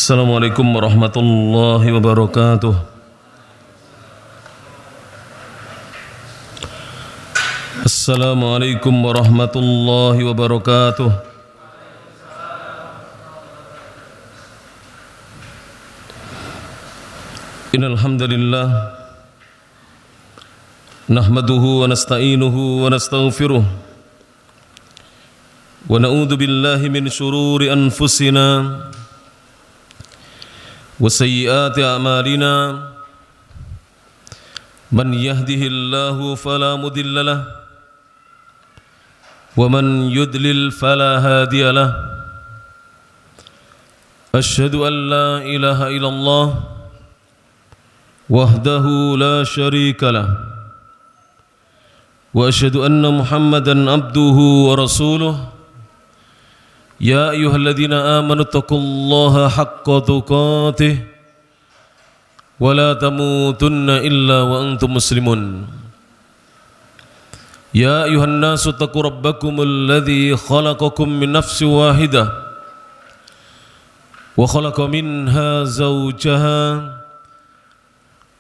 Assalamualaikum warahmatullahi wabarakatuh. Assalamualaikum warahmatullahi wabarakatuh. Innal hamdalillah nahmaduhu wa nasta'inuhu wa nastaghfiruh wa na'udzu billahi min shururi anfusina wa sayyiati a'malina man yahdihillahu fala mudilla lahu wa man yudlil fala hadiya lahu asyhadu an la ilaha illallah wahdahu la syarika lahu wa asyhadu anna muhammadan abduhu wa rasuluh ya ayyuhalladzina amanu taqullaha haqqa tuqatih wa la tamutunna illa wa antum muslimun ya ayyuhan nasu taqu rabbakumul ladzi khalaqakum min nafsin wahidah wa khalaqa minha zawjaha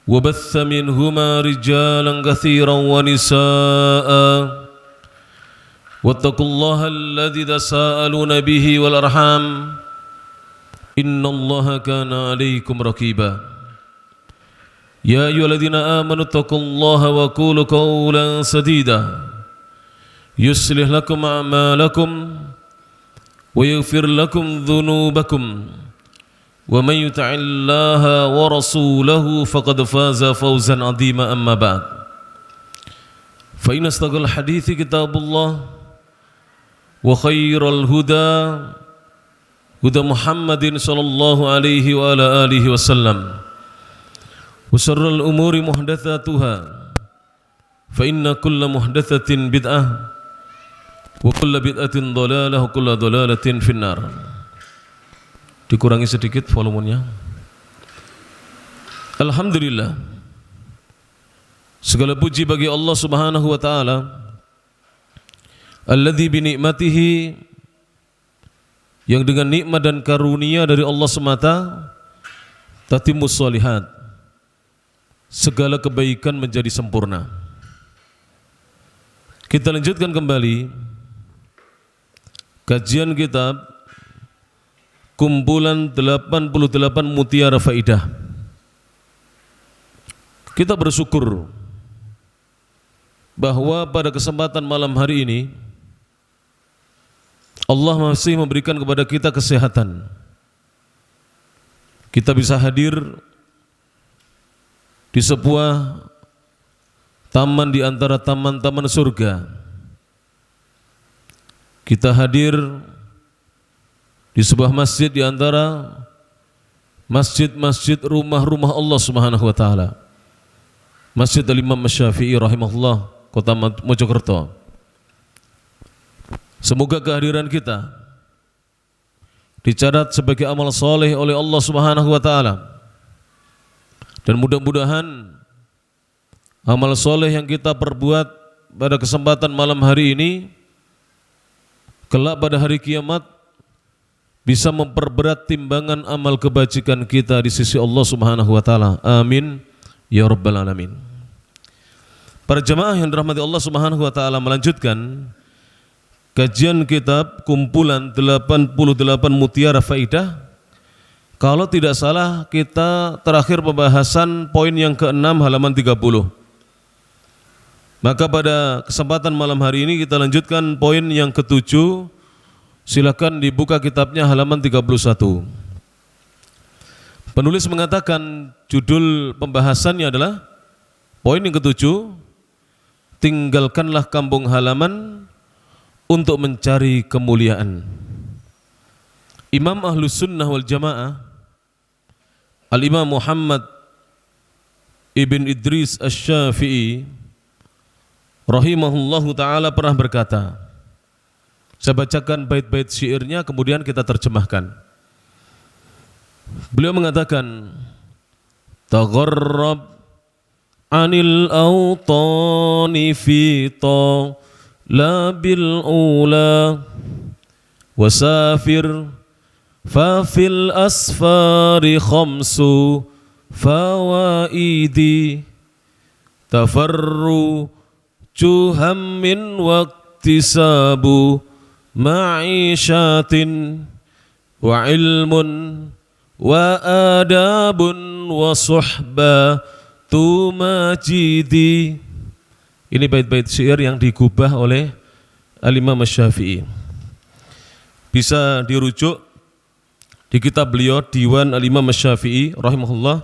wa batha minhuma rijalan katsiran wa nisaa'a واتقوا الله الذي تساءلون به والأرحام إن الله كان عليكم رقيبا يا أيها الذين آمنوا اتقوا الله وقولوا قولا سديدا يصلح لكم أعمالكم ويغفر لكم ذنوبكم ومن يطع الله ورسوله فقد فاز فوزا عظيما أما بعد فإن أصدق الحديث كتاب الله وخير الهدى هدى محمد صلى الله عليه وعلى آله وسلم وشر الأمور محدثاتها فإن كل محدثة بدعة وكل بدعة ضلالة وكل ضلالة في النار. Dikurangi sedikit volumenya. Alhamdulillah, segala puji bagi Allah Subhanahu wa taala alladzi bi nikmatihi, yang dengan nikmat dan karunia dari Allah semata tatimmus shalihat, segala kebaikan menjadi sempurna. Kita lanjutkan kembali kajian kitab kumpulan 88 mutiara faidah. Kita bersyukur bahwa pada kesempatan malam hari ini Allah masih memberikan kepada kita kesehatan. Kita bisa hadir di sebuah taman di antara taman-taman surga. Kita hadir di sebuah masjid di antara masjid-masjid rumah-rumah Allah Subhanahu wa taala. Masjid Al-Imam Syafi'i rahimahullah, Kota Mojokerto. Semoga kehadiran kita dicatat sebagai amal soleh oleh Allah Subhanahu wa taala. Dan mudah-mudahan amal soleh yang kita perbuat pada kesempatan malam hari ini kelak pada hari kiamat bisa memperberat timbangan amal kebajikan kita di sisi Allah Subhanahu wa taala. Amin ya rabbal alamin. Para jemaah yang dirahmati Allah Subhanahu wa taala, melanjutkan kajian kitab kumpulan 88 mutiara faidah. Kalau tidak salah kita terakhir pembahasan poin yang ke-6 halaman 30. Maka pada kesempatan malam hari ini kita lanjutkan poin yang ke-7. Silakan dibuka kitabnya halaman 31. Penulis mengatakan judul pembahasannya adalah poin yang ke-7, tinggalkanlah kampung halaman untuk mencari kemuliaan. Imam Ahlus Sunnah wal Jamaah Al-Imam Muhammad Ibn Idris Asy-Syafi'i rahimahullahu ta'ala pernah berkata, saya bacakan bait-bait syairnya kemudian kita terjemahkan. Beliau mengatakan, tagharrab anil awtani fi la bil ula wasafir fafil asfari khamsu fawaidi tafarru juhammin waqtisabu ma'isyatin wa ilmun wa adabun wa suhbatu majidi. Ini bait-bait syair yang digubah oleh Al-Imam Asy-Syafi'i. Bisa dirujuk di kitab beliau Diwan Al-Imam Asy-Syafi'i rahimahullah,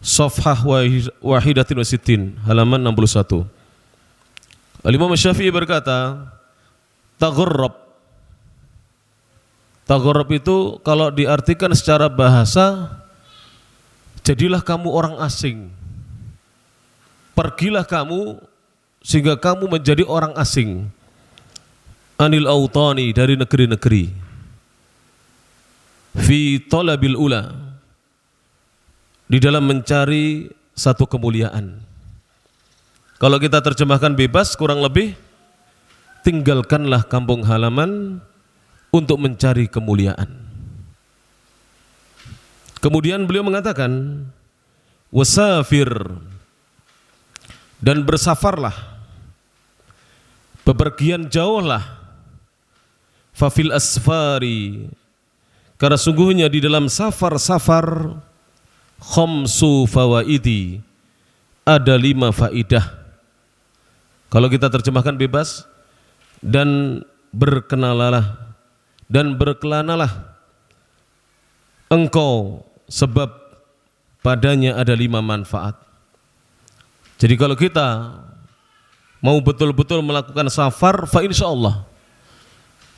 Safhah Wahidatin wa Sittin, halaman 61. Al-Imam Asy-Syafi'i berkata, tagharrab. Tagharrab itu kalau diartikan secara bahasa, jadilah kamu orang asing. Pergilah kamu sehingga kamu menjadi orang asing. Anil autani, dari negeri-negeri. Fi talabil ula, di dalam mencari satu kemuliaan. Kalau kita terjemahkan bebas kurang lebih, tinggalkanlah kampung halaman untuk mencari kemuliaan. Kemudian beliau mengatakan, wasafir, dan bersafarlah, bepergian jauhlah, fafil asfari, karena sungguhnya di dalam safar-safar, khamsu fawaidi, ada 5 faidah. Kalau kita terjemahkan bebas, dan berkenalalah dan berkelanalah engkau, sebab padanya ada 5 manfaat. Jadi kalau kita mau betul-betul melakukan safar, fa insyaallah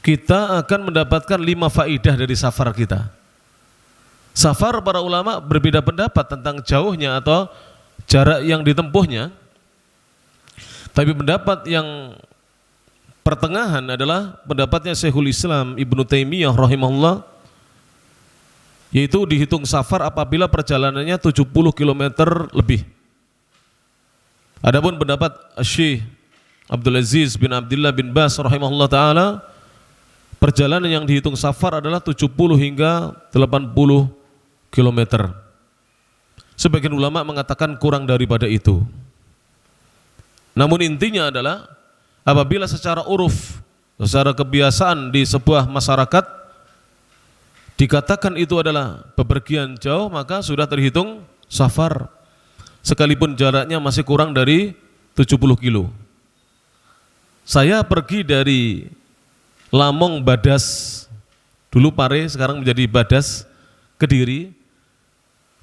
kita akan mendapatkan 5 faidah dari safar kita. Safar, para ulama berbeda pendapat tentang jauhnya atau jarak yang ditempuhnya. Tapi pendapat yang pertengahan adalah pendapatnya Syekhul Islam Ibnu Taimiyah rahimahullah, yaitu dihitung safar apabila perjalanannya 70 km lebih. Adapun pendapat Syekh Abdul Aziz bin Abdullah bin Baz rahimahullah taala, perjalanan yang dihitung safar adalah 70 hingga 80 km. Sebagian ulama mengatakan kurang daripada itu. Namun intinya adalah apabila secara uruf, secara kebiasaan di sebuah masyarakat dikatakan itu adalah bepergian jauh, maka sudah terhitung safar, sekalipun jaraknya masih kurang dari 70 kilo. Saya pergi dari Lamong Badas, dulu Pare sekarang menjadi Badas, Kediri,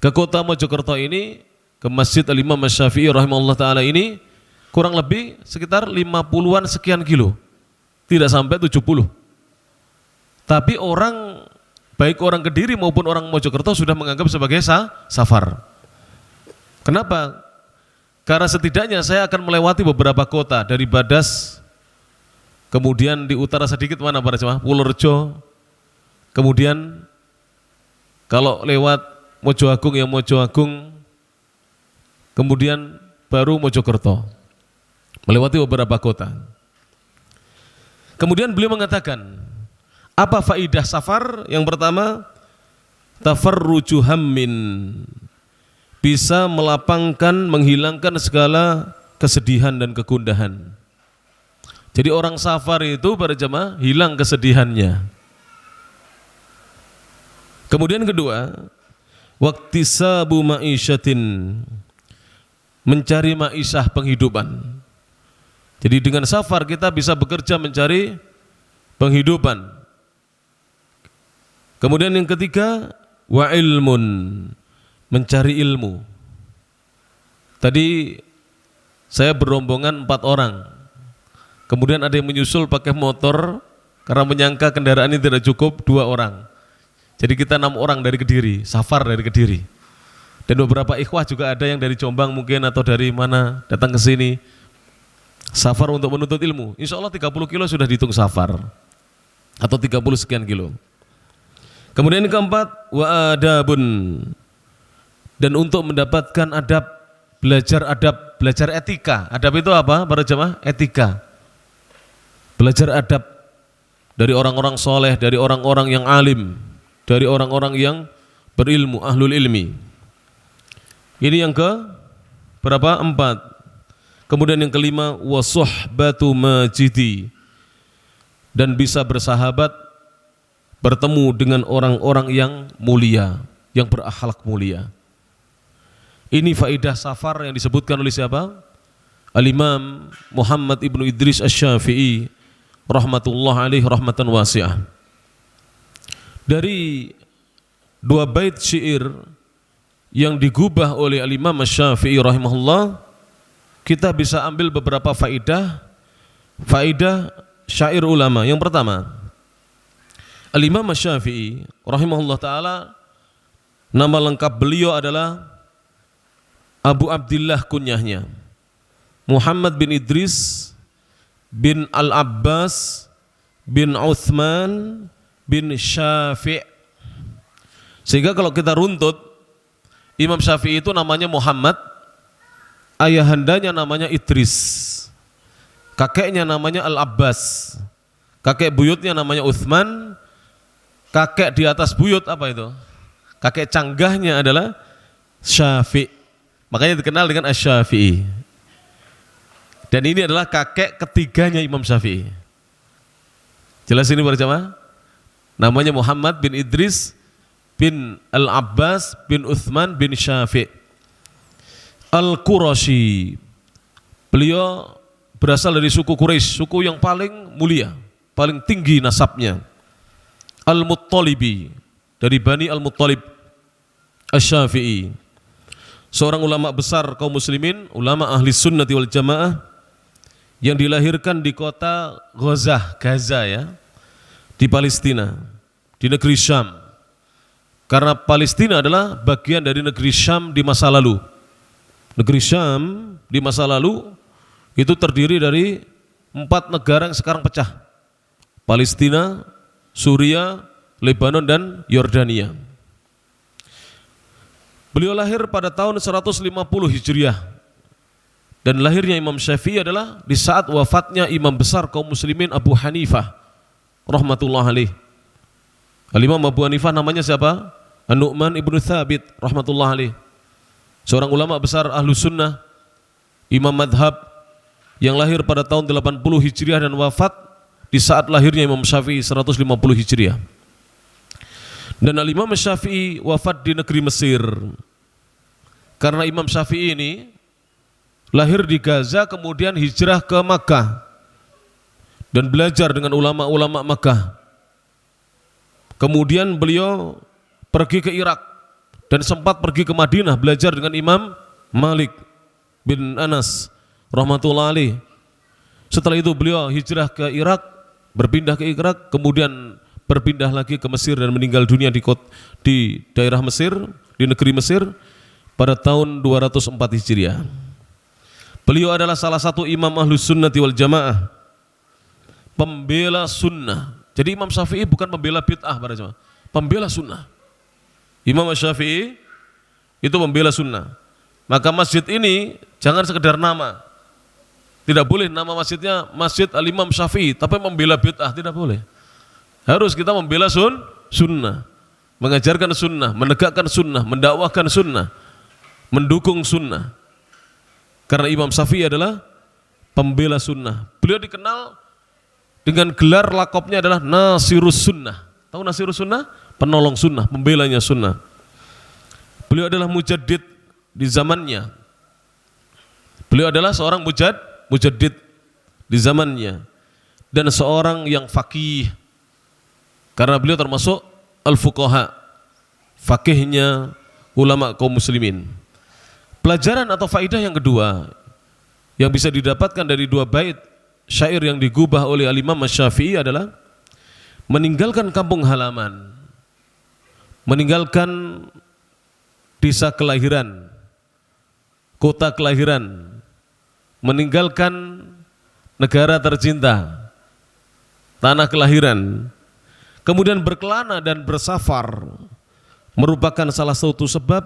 ke kota Mojokerto ini, ke Masjid Al-Imam Asy-Syafi'i rahimahullah ta'ala ini, kurang lebih sekitar 50-an sekian kilo, tidak sampai 70. Tapi orang, baik orang Kediri maupun orang Mojokerto sudah menganggap sebagai safar. Kenapa? Karena setidaknya saya akan melewati beberapa kota, dari Badas, kemudian di utara sedikit mana para jemaah, Purworejo, kemudian kalau lewat Mojo Agung ya Mojo Agung, kemudian baru Mojokerto, melewati beberapa kota. Kemudian beliau mengatakan, apa faidah safar? Yang pertama, tafarruju hammin, bisa melapangkan, menghilangkan segala kesedihan dan kegundahan. Jadi orang safar itu para jemaah hilang kesedihannya. Kemudian kedua, waqtisabu ma'isyatin, mencari ma'isyah penghidupan. Jadi dengan safar kita bisa bekerja mencari penghidupan. Kemudian yang ketiga, wa ilmun, mencari ilmu. Tadi saya berombongan 4 orang. Kemudian ada yang menyusul pakai motor karena menyangka kendaraan ini tidak cukup, 2 orang. Jadi kita 6 orang dari Kediri, safar dari Kediri. Dan beberapa ikhwah juga ada yang dari Jombang mungkin atau dari mana datang ke sini. Safar untuk menuntut ilmu. Insya Allah 30 kilo sudah dihitung safar. Atau 30 sekian kilo. Kemudian yang keempat, wa adabun, dan untuk mendapatkan adab, belajar etika. Adab itu apa para jemaah? Etika. Belajar adab dari orang-orang soleh, dari orang-orang yang alim. dari orang-orang yang berilmu, ahlul ilmi. Ini yang ke berapa? 4. Kemudian yang kelima, wa suhbatu majidi, dan bisa bersahabat, bertemu dengan orang-orang yang mulia, yang berakhlak mulia. Ini faedah safar yang disebutkan oleh siapa? Al-Imam Muhammad ibnu Idris Asy-Syafi'i rahmatullah alaihi rahmatan wasi'ah. Dari 2 bait syair yang digubah oleh Al-Imam Asy-Syafi'i rahimahullah, kita bisa ambil beberapa faedah syair ulama. Yang pertama, Al-Imam Asy-Syafi'i rahimahullah ta'ala, nama lengkap beliau adalah Abu Abdillah, kunyahnya Muhammad bin Idris bin Al-Abbas bin Uthman bin Syafi'. Sehingga kalau kita runtut, Imam Syafi'i itu namanya Muhammad, ayahandanya namanya Idris, kakeknya namanya Al-Abbas, kakek buyutnya namanya Uthman, kakek di atas buyut apa itu? Kakek canggahnya adalah Syafi'. Makanya dikenal dengan Asy-Syafi'i. Dan ini adalah kakek ketiganya Imam Syafi'i. Jelas ini para jamaah? Namanya Muhammad bin Idris bin Al-Abbas bin Uthman bin Syafi'. Al-Qurashi. Beliau berasal dari suku Quraisy, suku yang paling mulia, paling tinggi nasabnya. Al-Muttalibi, dari Bani Al-Muttalib. Asy-Syafi'i, seorang ulama besar kaum muslimin, ulama ahli sunnati wal jamaah, yang dilahirkan di kota Gaza ya, di Palestina, di negeri Syam. Karena Palestina adalah bagian dari negeri Syam di masa lalu. Negeri Syam di masa lalu itu terdiri dari 4 negara yang sekarang pecah: Palestina, Suria, Lebanon, dan Yordania. Beliau lahir pada tahun 150 Hijriah, dan lahirnya Imam Syafi'i adalah di saat wafatnya imam besar kaum muslimin Abu Hanifah rahmatullah alaih. Al-Imam Abu Hanifah namanya siapa? An-Nu'man ibnu Thabit rahmatullah alaih, seorang ulama besar ahlu sunnah, imam madhab, yang lahir pada tahun 80 Hijriah dan wafat di saat lahirnya Imam Syafi'i 150 Hijriah. Dan Al-Imam Syafi'i wafat di negeri Mesir. Karena Imam Syafi'i ini lahir di Gaza, kemudian hijrah ke Makkah dan belajar dengan ulama-ulama Makkah. Kemudian beliau pergi ke Irak dan sempat pergi ke Madinah belajar dengan Imam Malik bin Anas rahmatullah alaih. Setelah itu beliau hijrah ke Irak, berpindah ke Irak, kemudian berpindah lagi ke Mesir dan meninggal dunia di daerah Mesir, di negeri Mesir pada tahun 204 Hijriah. Beliau adalah salah satu imam ahlus sunnati wal jamaah, pembela sunnah. Jadi Imam Syafi'i bukan pembela bid'ah, para jemaah, pembela sunnah. Imam Syafi'i itu pembela sunnah. Maka masjid ini jangan sekedar nama. Tidak boleh nama masjidnya Masjid Al-Imam Syafi'i tapi membela bid'ah, tidak boleh. Harus kita membela sunnah, mengajarkan sunnah, menegakkan sunnah, mendakwahkan sunnah, mendukung sunnah. Karena Imam Syafi'i adalah pembela sunnah. Beliau dikenal dengan gelar lakopnya adalah Nasirus Sunnah. Tahu Nasirus Sunnah? Penolong sunnah, pembelanya sunnah. Beliau adalah mujaddid di zamannya. Beliau adalah seorang mujaddid di zamannya dan seorang yang faqih. Karena beliau termasuk al-fuqaha, fakihnya ulama kaum muslimin. Pelajaran atau faidah yang kedua yang bisa didapatkan dari 2 bait syair yang digubah oleh Al-Imam Asy-Syafi'i adalah meninggalkan kampung halaman, meninggalkan desa kelahiran, kota kelahiran, meninggalkan negara tercinta, tanah kelahiran, kemudian berkelana dan bersafar merupakan salah satu sebab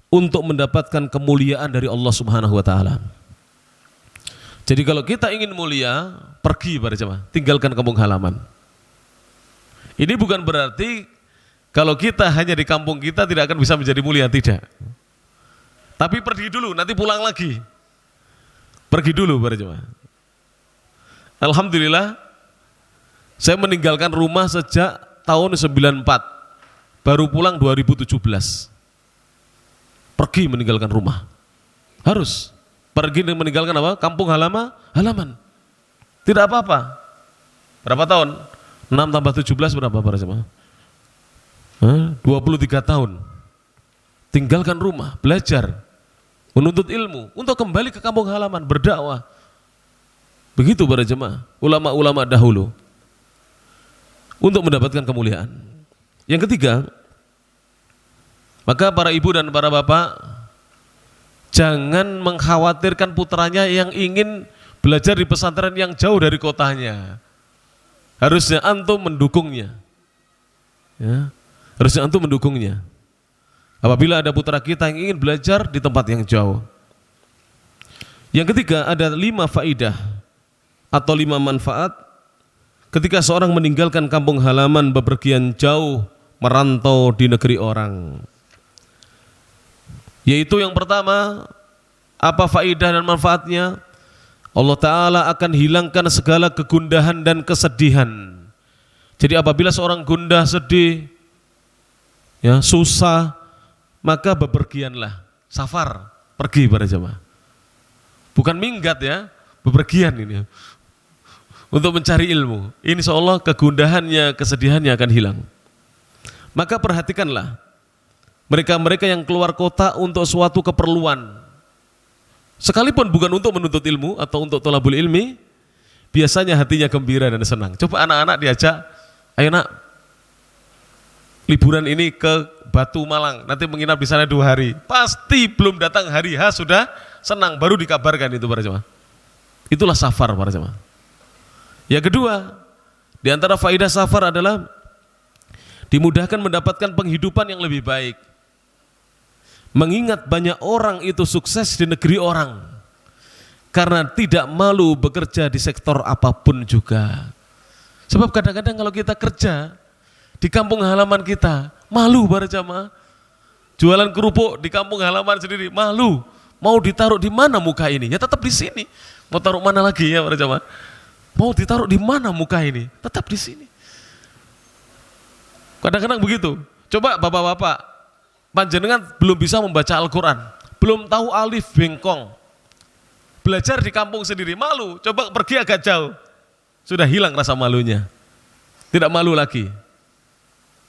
untuk mendapatkan kemuliaan dari Allah Subhanahu wa taala. Jadi kalau kita ingin mulia, pergi para jemaah, tinggalkan kampung halaman. Ini bukan berarti Kalau kita hanya di kampung kita tidak akan bisa menjadi mulia, tidak. Tapi pergi dulu, nanti pulang lagi. Pergi dulu para jemaah. Alhamdulillah, saya meninggalkan rumah sejak tahun 94, baru pulang 2017. Pergi meninggalkan rumah. Harus pergi meninggalkan apa? Kampung halaman. Tidak apa-apa. Berapa tahun? 6 tambah 17 berapa para jemaah? 23 tahun. Tinggalkan rumah, belajar, menuntut ilmu untuk kembali ke kampung halaman, berdakwah. Begitu para jemaah, ulama-ulama dahulu untuk mendapatkan kemuliaan. Yang ketiga, maka para ibu dan para bapak jangan mengkhawatirkan putranya yang ingin belajar di pesantren yang jauh dari kotanya. Harusnya antum mendukungnya. Ya, harusnya antum mendukungnya. Apabila ada putra kita yang ingin belajar di tempat yang jauh. Yang ketiga, ada 5 faidah atau 5 manfaat ketika seorang meninggalkan kampung halaman bepergian jauh merantau di negeri orang. Yaitu yang pertama, apa faidah dan manfaatnya? Allah Ta'ala akan hilangkan segala kegundahan dan kesedihan. Jadi apabila seorang gundah, sedih, ya, susah, maka bepergianlah, safar, pergi para jemaah. Bukan minggat ya, bepergian ini untuk mencari ilmu. Insya Allah kegundahannya, kesedihannya akan hilang. Maka perhatikanlah mereka-mereka yang keluar kota untuk suatu keperluan, sekalipun bukan untuk menuntut ilmu atau untuk thalabul ilmi, biasanya hatinya gembira dan senang. Coba anak-anak diajak, ayo nak, liburan ini ke Batu Malang, nanti menginap di sana 2 hari. Pasti belum datang hari H sudah senang, baru dikabarkan itu para jemaah. Itulah safar para jemaah. Yang kedua, di antara faidah safar adalah dimudahkan mendapatkan penghidupan yang lebih baik. Mengingat banyak orang itu sukses di negeri orang karena tidak malu bekerja di sektor apapun juga. Sebab kadang-kadang kalau kita kerja di kampung halaman kita, malu para jamaah. Jualan kerupuk di kampung halaman sendiri, malu. Mau ditaruh di mana muka ini? Ya tetap di sini. Mau taruh mana lagi ya para jamaah? Mau ditaruh di mana muka ini? Tetap di sini. Kadang-kadang begitu. Coba bapak-bapak, panjenengan belum bisa membaca Al-Quran, belum tahu alif bengkong, belajar di kampung sendiri, malu. Coba pergi agak jauh, sudah hilang rasa malunya. Tidak malu lagi.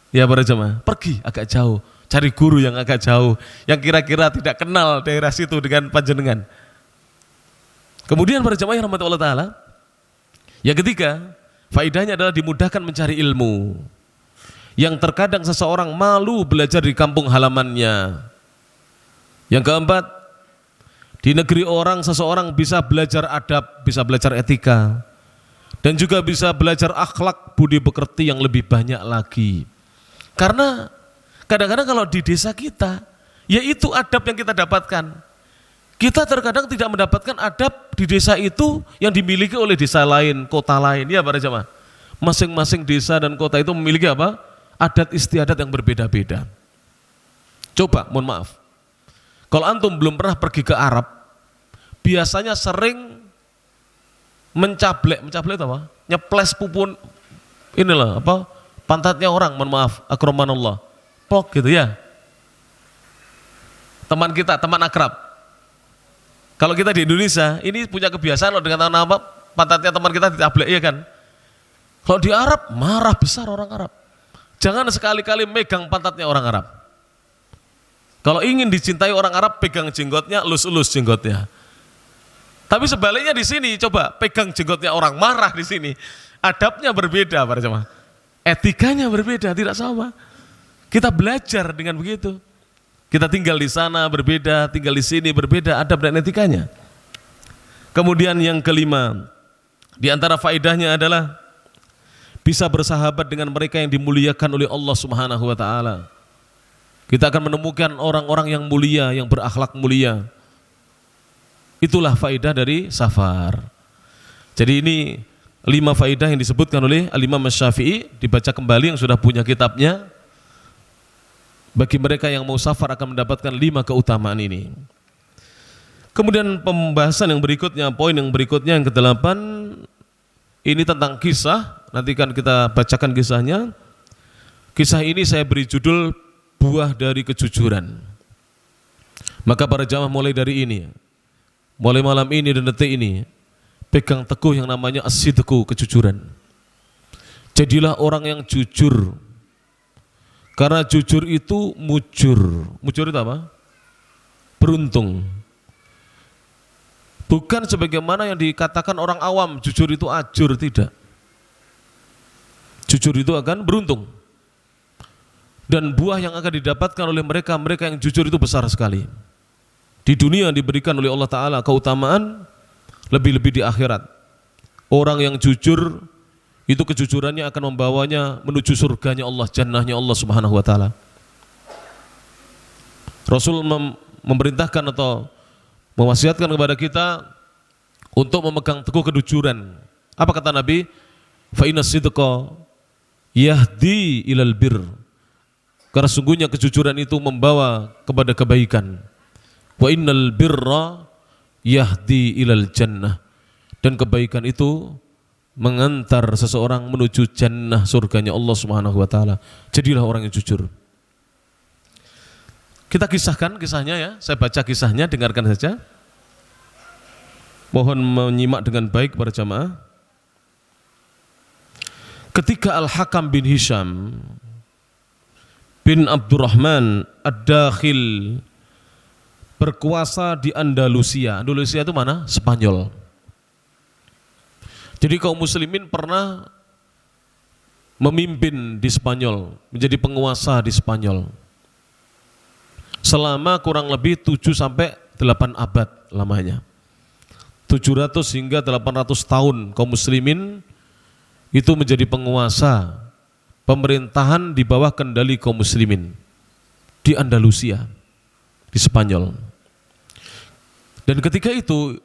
Ya para jemaah, pergi agak jauh, cari guru yang agak jauh, yang kira-kira tidak kenal daerah situ dengan panjenengan. Kemudian para jemaah yang rahmati Allah Ta'ala, yang ketiga, faidahnya adalah dimudahkan mencari ilmu. Yang terkadang seseorang malu belajar di kampung halamannya. Yang keempat, di negeri orang seseorang bisa belajar adab, bisa belajar etika, dan juga bisa belajar akhlak, budi pekerti yang lebih banyak lagi. Karena kadang-kadang kalau di desa kita, ya itu adab yang kita dapatkan. Kita terkadang tidak mendapatkan adab di desa itu yang dimiliki oleh desa lain, kota lain. Ya para jemaah, masing-masing desa dan kota itu memiliki apa? Adat istiadat yang berbeda-beda. Coba, mohon maaf, kalau antum belum pernah pergi ke Arab, biasanya sering mencablek itu apa? Nyeples pupun, inilah apa? Pantatnya orang, mohon maaf, akramanallah, plok gitu ya. Teman kita, teman akrab. Kalau kita di Indonesia, ini punya kebiasaan loh dengan apa? Pantatnya teman kita ditablek, ya kan? Kalau di Arab, marah besar orang Arab. Jangan sekali-kali megang pantatnya orang Arab. Kalau ingin dicintai orang Arab, pegang jenggotnya, elus-elus jenggotnya. Tapi sebaliknya di sini, coba pegang jenggotnya orang, marah di sini. Adabnya berbeda para jemaah. Etikanya berbeda, tidak sama. Kita belajar dengan begitu. Kita tinggal di sana berbeda, tinggal di sini berbeda, adab dan etikanya. Kemudian yang kelima, di antara faedahnya adalah bisa bersahabat dengan mereka yang dimuliakan oleh Allah Subhanahu wa Ta'ala. Kita akan menemukan orang-orang yang mulia, yang berakhlak mulia. Itulah faedah dari safar. Jadi ini 5 faedah yang disebutkan oleh Al-Imam Asy-Syafi'i, dibaca kembali yang sudah punya kitabnya. Bagi mereka yang mau safar akan mendapatkan 5 keutamaan ini. Kemudian pembahasan yang berikutnya, poin yang berikutnya yang ke-8, ini tentang kisah. Nanti kan kita bacakan kisahnya. Kisah ini saya beri judul buah dari kejujuran. Maka para jamaah mulai dari ini, mulai malam ini dan detik ini, pegang teguh yang namanya as-sidqu, kejujuran. Jadilah orang yang jujur. Karena jujur itu mujur. Mujur itu apa? Beruntung. Bukan sebagaimana yang dikatakan orang awam, jujur itu ajur, tidak. Jujur itu akan beruntung. Dan buah yang akan didapatkan oleh mereka yang jujur itu besar sekali. Di dunia diberikan oleh Allah Ta'ala keutamaan, lebih-lebih di akhirat. Orang yang jujur, itu kejujurannya akan membawanya menuju surganya Allah, jannahnya Allah Subhanahu wa Ta'ala. Rasul memerintahkan atau mewasiatkan kepada kita untuk memegang teguh kejujuran. Apa kata Nabi? Fa inna sidqa yahdi ilal bir. Karena sungguhnya kejujuran itu membawa kepada kebaikan. Wa innal birra yahdi ilal jannah. Dan kebaikan itu mengantar seseorang menuju jannah, surganya Allah Subhanahu wa Ta'ala. Jadilah orang yang jujur. Kita kisahkan kisahnya ya. Saya baca kisahnya, dengarkan saja. Mohon menyimak dengan baik para jamaah. Ketika Al-Hakam bin Hisham bin Abdurrahman Ad-Dakhil berkuasa di Andalusia. Andalusia itu mana? Spanyol. Jadi kaum muslimin pernah memimpin di Spanyol, menjadi penguasa di Spanyol. Selama kurang lebih 7 sampai 8 abad lamanya. 700 hingga 800 tahun kaum muslimin itu menjadi penguasa pemerintahan di bawah kendali kaum muslimin di Andalusia, di Spanyol. Dan ketika itu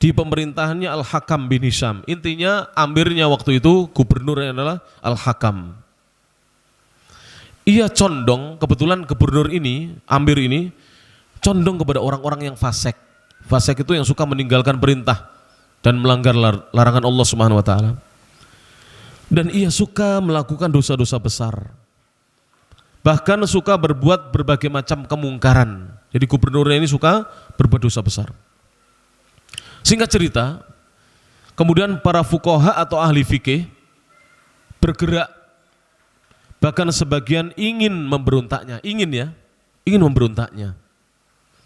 di pemerintahannya Al-Hakam bin Hisham, intinya amirnya waktu itu, gubernurnya adalah Al-Hakam. Ia condong, kebetulan gubernur ini, amir ini, condong kepada orang-orang yang fasik. Fasik itu yang suka meninggalkan perintah dan melanggar larangan Allah Subhanahu wa Ta'ala. Dan ia suka melakukan dosa-dosa besar. Bahkan suka berbuat berbagai macam kemungkaran. Jadi gubernurnya ini suka berbuat dosa besar. Singkat cerita, kemudian para fuqaha atau ahli fikih bergerak, bahkan sebagian ingin memberontaknya, ingin memberontaknya.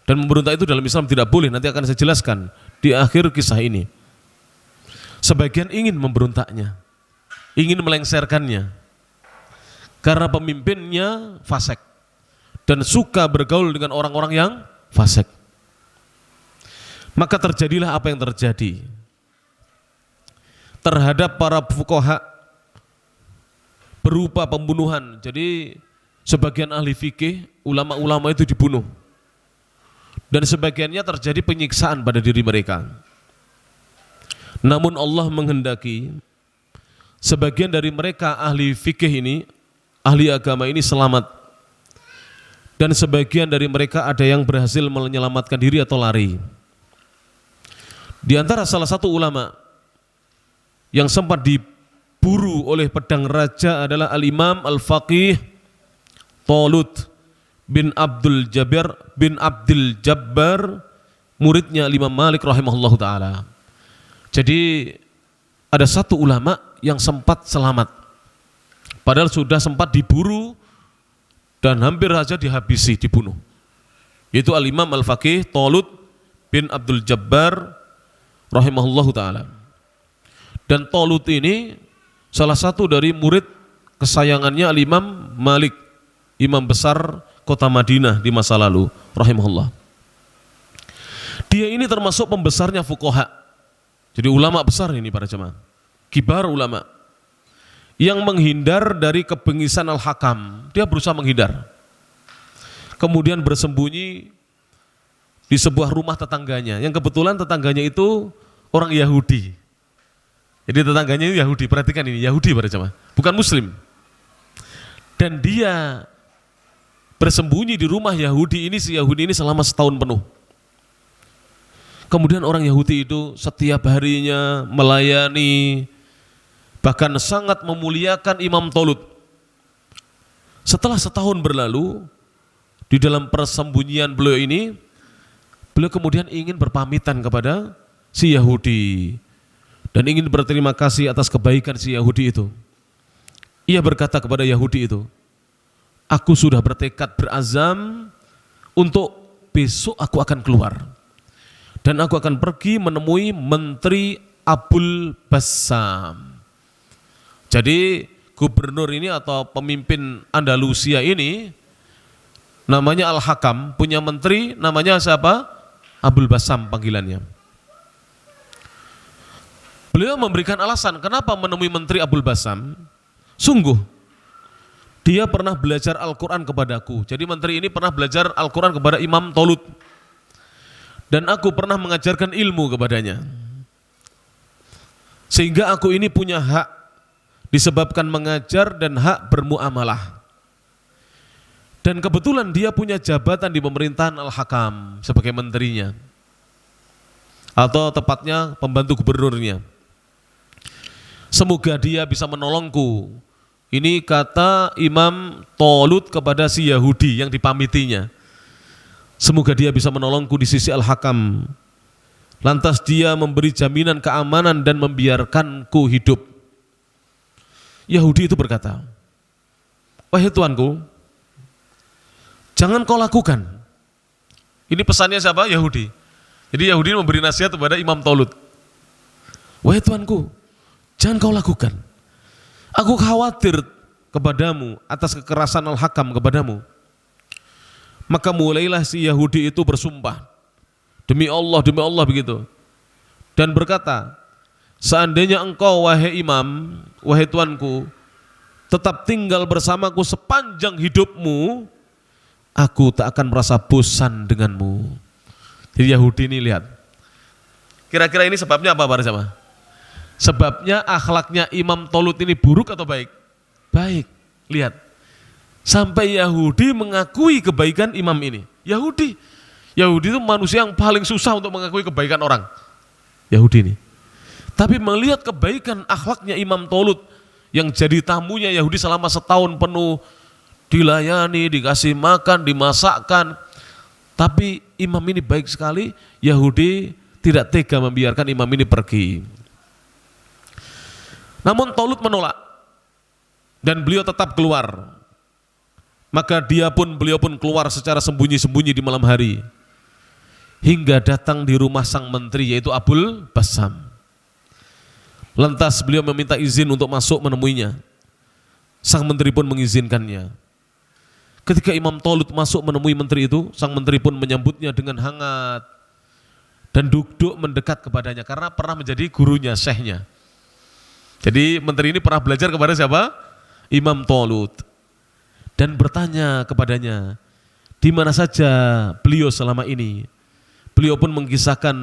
Dan memberontak itu dalam Islam tidak boleh, nanti akan saya jelaskan di akhir kisah ini. Sebagian ingin memberontaknya, ingin melengsarkannya, karena pemimpinnya fasik dan suka bergaul dengan orang-orang yang fasik. Maka terjadilah apa yang terjadi terhadap para fuqaha berupa pembunuhan. Jadi sebagian ahli fikih, ulama-ulama itu dibunuh. Dan sebagiannya terjadi penyiksaan pada diri mereka. Namun Allah menghendaki sebagian dari mereka ahli fikih ini, ahli agama ini selamat. Dan sebagian dari mereka ada yang berhasil menyelamatkan diri atau lari. Di antara salah satu ulama yang sempat diburu oleh pedang raja adalah Al-Imam Al-Faqih Talut bin Abdul Jabbar, muridnya Imam Malik rahimahullahu ta'ala. Jadi ada satu ulama yang sempat selamat, padahal sudah sempat diburu dan hampir saja dihabisi, dibunuh. Yaitu Al-Imam Al-Faqih Talut bin Abdul Jabbar rahimahullahu ta'ala. Dan Talut ini salah satu dari murid kesayangannya Al-Imam Malik, imam besar kota Madinah di masa lalu rahimahullah. Dia ini termasuk pembesarnya fuqaha. Jadi ulama besar ini para jemaah, kibar ulama yang menghindar dari kebengisan Al-Hakam. Dia berusaha menghindar, kemudian bersembunyi di sebuah rumah tetangganya, yang kebetulan tetangganya itu orang Yahudi. Jadi tetangganya itu Yahudi, perhatikan ini, Yahudi para jemaah, bukan Muslim. Dan dia bersembunyi di rumah Yahudi ini, si Yahudi ini selama setahun penuh. Kemudian orang Yahudi itu setiap harinya melayani, bahkan sangat memuliakan Imam Tolut. Setelah setahun berlalu, di dalam persembunyian beliau ini, beliau kemudian ingin berpamitan kepada si Yahudi dan ingin berterima kasih atas kebaikan si Yahudi itu. Ia berkata kepada Yahudi itu, aku sudah bertekad berazam untuk besok aku akan keluar dan aku akan pergi menemui Menteri Abul Bassam. Jadi gubernur ini atau pemimpin Andalusia ini namanya Al-Hakam, punya menteri namanya siapa? Abul Bassam panggilannya. Beliau memberikan alasan kenapa menemui Menteri Abul Bassam. Sungguh, dia pernah belajar Al-Quran kepadaku. Jadi menteri ini pernah belajar Al-Quran kepada Imam Tolut. Dan aku pernah mengajarkan ilmu kepadanya. Sehingga aku ini punya hak disebabkan mengajar dan hak bermuamalah. Dan kebetulan dia punya jabatan di pemerintahan Al-Hakam sebagai menterinya. Atau tepatnya pembantu gubernurnya. Semoga dia bisa menolongku. Ini kata Imam Tolut kepada si Yahudi yang dipamitinya. Semoga dia bisa menolongku di sisi Al-Hakam. Lantas dia memberi jaminan keamanan dan membiarkanku hidup. Yahudi itu berkata, wahai tuanku, jangan kau lakukan. Ini pesannya siapa? Yahudi. Jadi Yahudi memberi nasihat kepada Imam Tolut. Wahai tuanku, jangan kau lakukan. Aku khawatir kepadamu atas kekerasan Al-Hakam kepadamu. Maka mulailah si Yahudi itu bersumpah, demi Allah begitu. Dan berkata, seandainya engkau wahai imam, wahai tuanku, tetap tinggal bersamaku sepanjang hidupmu, aku tak akan merasa bosan denganmu. Jadi Yahudi ini lihat, kira-kira ini sebabnya apa para jamaah? Sebabnya akhlaknya Imam Tolut ini buruk atau baik? Baik. Lihat. Sampai Yahudi mengakui kebaikan imam ini. Yahudi itu manusia yang paling susah untuk mengakui kebaikan orang. Yahudi ini. Tapi melihat kebaikan akhlaknya Imam Tolut yang jadi tamunya Yahudi selama setahun penuh, dilayani, dikasih makan, dimasakkan. Tapi imam ini baik sekali, Yahudi tidak tega membiarkan imam ini pergi. Namun Tolut menolak dan beliau tetap keluar. Maka beliau pun keluar secara sembunyi-sembunyi di malam hari hingga datang di rumah sang menteri yaitu Abul Bassam. Lantas beliau meminta izin untuk masuk menemuinya. Sang menteri pun mengizinkannya. Ketika Imam Tolut masuk menemui menteri itu, sang menteri pun menyambutnya dengan hangat dan duduk mendekat kepadanya karena pernah menjadi gurunya, syekhnya. Jadi menteri ini pernah belajar kepada siapa? Imam Tolut. Dan bertanya kepadanya, di mana saja beliau selama ini? Beliau pun mengisahkan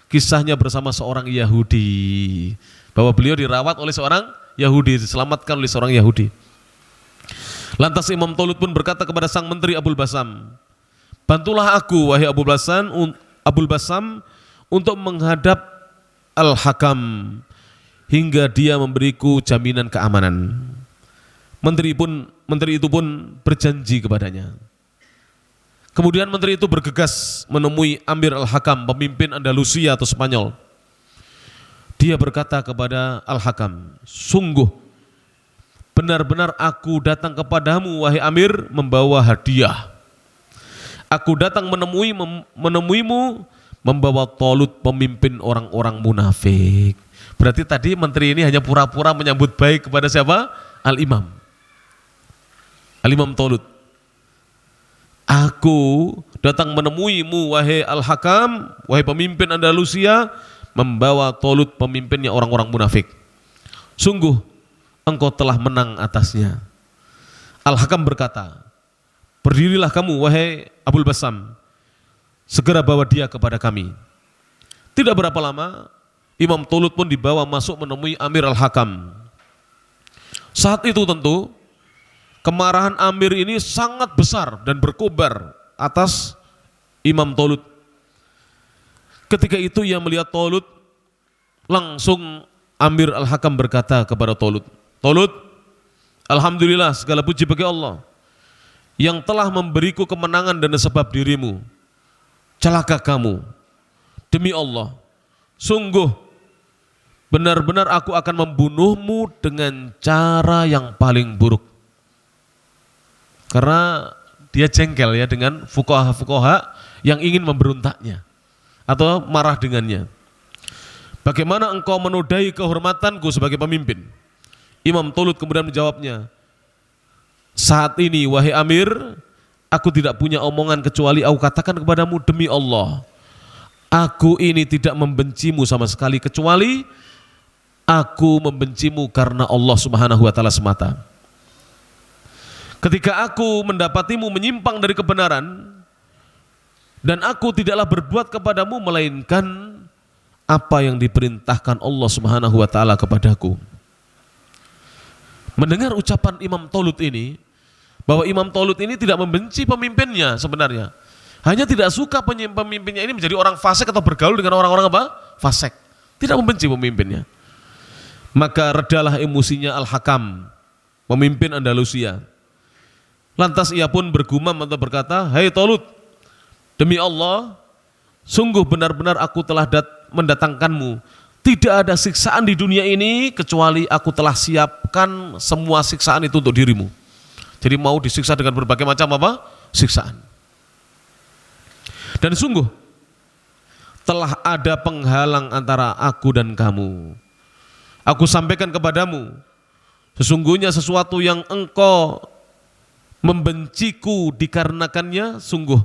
kisahnya bersama seorang Yahudi. Bahwa beliau dirawat oleh seorang Yahudi, diselamatkan oleh seorang Yahudi. Lantas Imam Tolut pun berkata kepada sang menteri Abul Bassam, bantulah aku wahai Abul Bassam untuk menghadap Al-Hakam hingga dia memberiku jaminan keamanan. Menteri itu pun berjanji kepadanya. Kemudian menteri itu bergegas menemui Amir Al-Hakam, pemimpin Andalusia atau Spanyol. Dia berkata kepada Al-Hakam, sungguh benar-benar aku datang kepadamu wahai Amir membawa hadiah. Aku datang menemuimu membawa Tolut pemimpin orang-orang munafik. Berarti tadi menteri ini hanya pura-pura menyambut baik kepada siapa? Al-Imam Tolut. Aku datang menemuimu wahai Al-Hakam, wahai pemimpin Andalusia, membawa Tolut pemimpinnya orang-orang munafik. Sungguh engkau telah menang atasnya. Al-Hakam berkata, berdirilah kamu wahai Abul Bassam, segera bawa dia kepada kami. Tidak berapa lama Imam Tolut pun dibawa masuk menemui Amir Al-Hakam. Saat itu tentu kemarahan Amir ini sangat besar dan berkobar atas Imam Talut. Ketika itu ia melihat Talut, langsung Amir Al-Hakam berkata kepada Talut, Talut, alhamdulillah segala puji bagi Allah yang telah memberiku kemenangan dan sebab dirimu celaka kamu. Demi Allah, sungguh benar-benar aku akan membunuhmu dengan cara yang paling buruk. Karena dia jengkel ya dengan fuqaha-fuqaha yang ingin memberontaknya atau marah dengannya. Bagaimana engkau menodai kehormatanku sebagai pemimpin? Imam Talut kemudian menjawabnya, saat ini wahai Amir, aku tidak punya omongan kecuali aku katakan kepadamu demi Allah, aku ini tidak membencimu sama sekali kecuali aku membencimu karena Allah Subhanahu wa taala semata. Ketika aku mendapatimu menyimpang dari kebenaran dan aku tidaklah berbuat kepadamu melainkan apa yang diperintahkan Allah Subhanahu wa taala kepadaku. Mendengar ucapan Imam Talut ini, bahwa Imam Talut ini tidak membenci pemimpinnya sebenarnya, hanya tidak suka pemimpinnya ini menjadi orang fasik atau bergaul dengan orang-orang apa? Fasik. Tidak membenci pemimpinnya. Maka redalah emosinya Al-Hakam, pemimpin Andalusia. Lantas ia pun bergumam atau berkata, hai Talut, demi Allah, sungguh benar-benar aku telah mendatangkanmu. Tidak ada siksaan di dunia ini kecuali aku telah siapkan semua siksaan itu untuk dirimu. Jadi mau disiksa dengan berbagai macam apa? Siksaan. Dan sungguh telah ada penghalang antara aku dan kamu. Aku sampaikan kepadamu, sesungguhnya sesuatu yang engkau membenciku dikarenakannya, sungguh